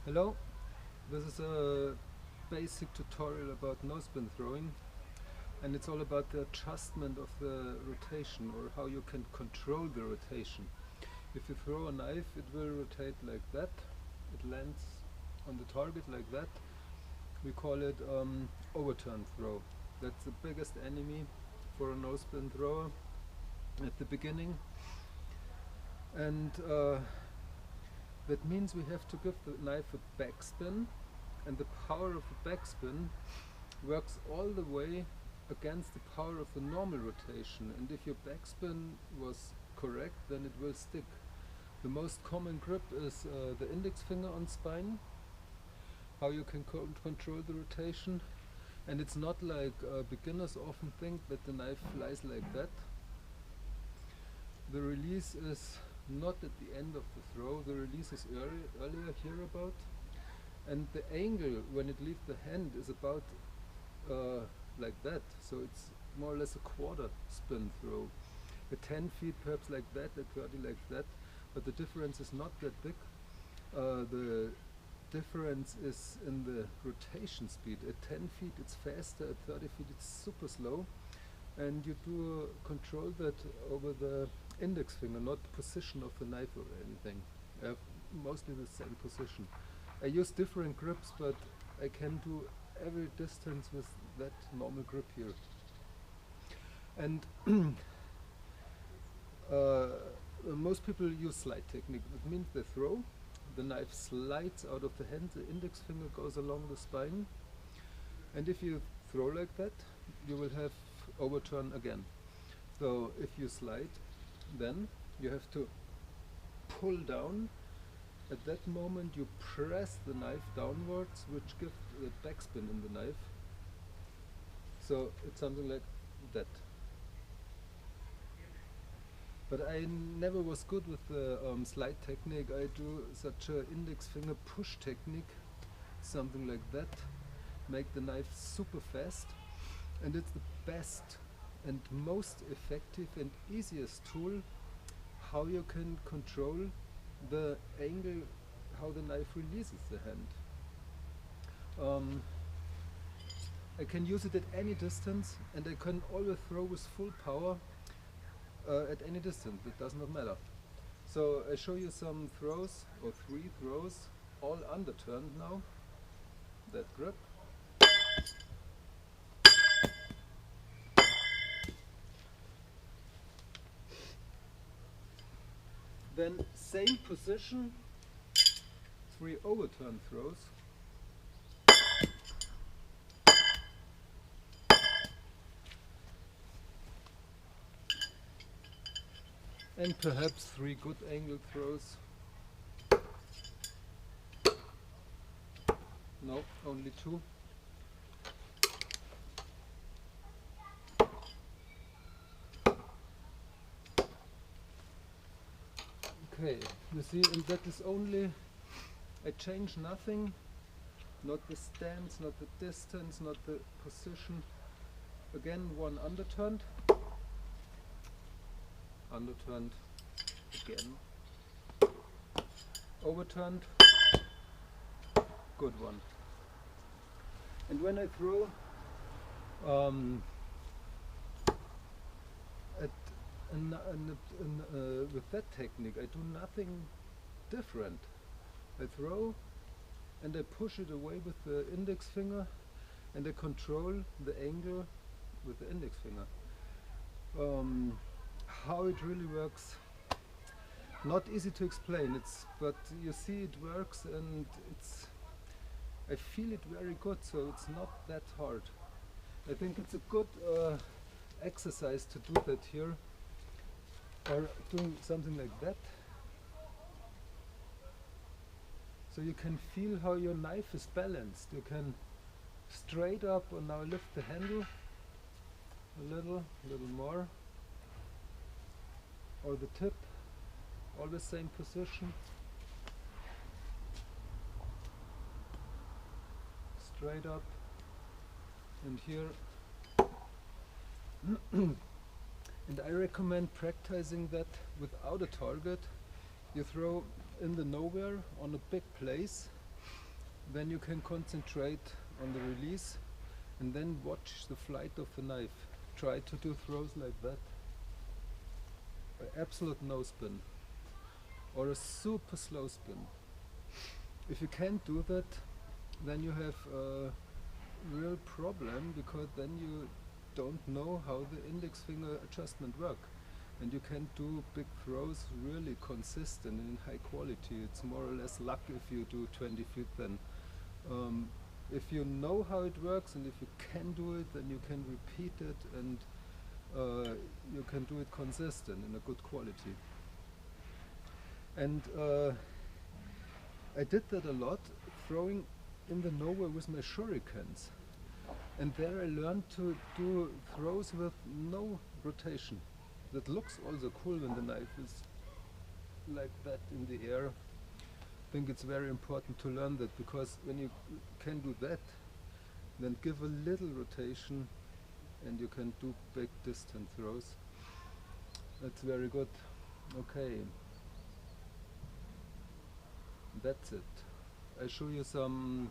Hello, this is a basic tutorial about no-spin throwing, and it's all about the adjustment of the rotation, or how you can control the rotation. If you throw a knife, it will rotate like that. It lands on the target like that. We call it overturn throw. That's the biggest enemy for a no-spin thrower at the beginning, and that means we have to give the knife a backspin, and the power of the backspin works all the way against the power of the normal rotation, and if your backspin was correct, then it will stick. The most common grip is the index finger on spine, how you can control the rotation, and it's not like beginners often think that the knife flies like that. The release is not at the end of the throw, the release is earlier here about, and the angle when it leaves the hand is about like that, so it's more or less a quarter spin throw. At 10 feet perhaps like that, at 30 like that, but the difference is not that big. The difference is in the rotation speed. At 10 feet it's faster, at 30 feet it's super slow, and you do control that over the index finger, not the position of the knife or anything. I have mostly the same position. I use different grips, but I can do every distance with that normal grip here. And most people use slide technique. That means they throw, the knife slides out of the hand, the index finger goes along the spine, and if you throw like that, you will have overturn again. So if you slide, then you have to pull down. At that moment you press the knife downwards, which gives the backspin in the knife. So it's something like that. But I never was good with the slide technique. I do such a index finger push technique, something like that. Make the knife super fast, and it's the best and most effective and easiest tool how you can control the angle, how the knife releases the hand. I can use it at any distance, and I can always throw with full power at any distance, it does not matter. So I show you some throws, or 3 throws, all underturned now. That grip. Then same position, 3 overturn throws. And perhaps 3 good angle throws. No, only 2. Okay, you see, and that is only, I change nothing, not the stance, not the distance, not the position. Again, 1 underturned, underturned again, overturned, good one. And when I throw with that technique, I do nothing different. I throw and I push it away with the index finger, and I control the angle with the index finger. How it really works, not easy to explain. But you see it works, and I feel it very good, so it's not that hard. I think it's a good exercise to do that here, or doing something like that. So you can feel how your knife is balanced. You can straight up, and now lift the handle a little more, or the tip, always same position, straight up, and here. And I recommend practicing that without a target. You throw in the nowhere on a big place, then you can concentrate on the release and then watch the flight of the knife. Try to do throws like that. Absolute no spin or a super slow spin. If you can't do that, then you have a real problem, because then you don't know how the index finger adjustment work, and you can't do big throws really consistent and in high quality. It's more or less luck if you do 20 feet then. If you know how it works and if you can do it, then you can repeat it, and you can do it consistent in a good quality. And I did that a lot, throwing in the nowhere with my shurikens. And there I learned to do throws with no rotation. That looks also cool when the knife is like that in the air. I think it's very important to learn that, because when you can do that, then give a little rotation and you can do big distant throws. That's very good. Okay. That's it. I show you some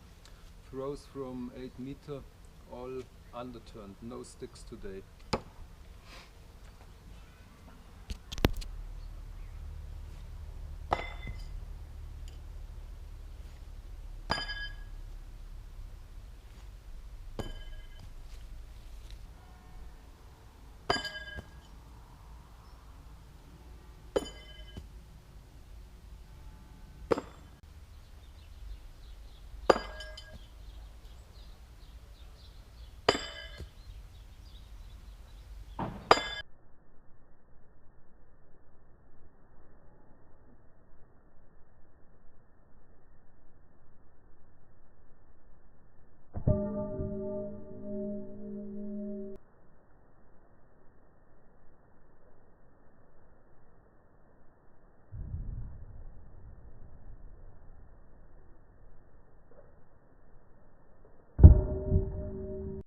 throws from 8 meter, all underturned, no sticks today.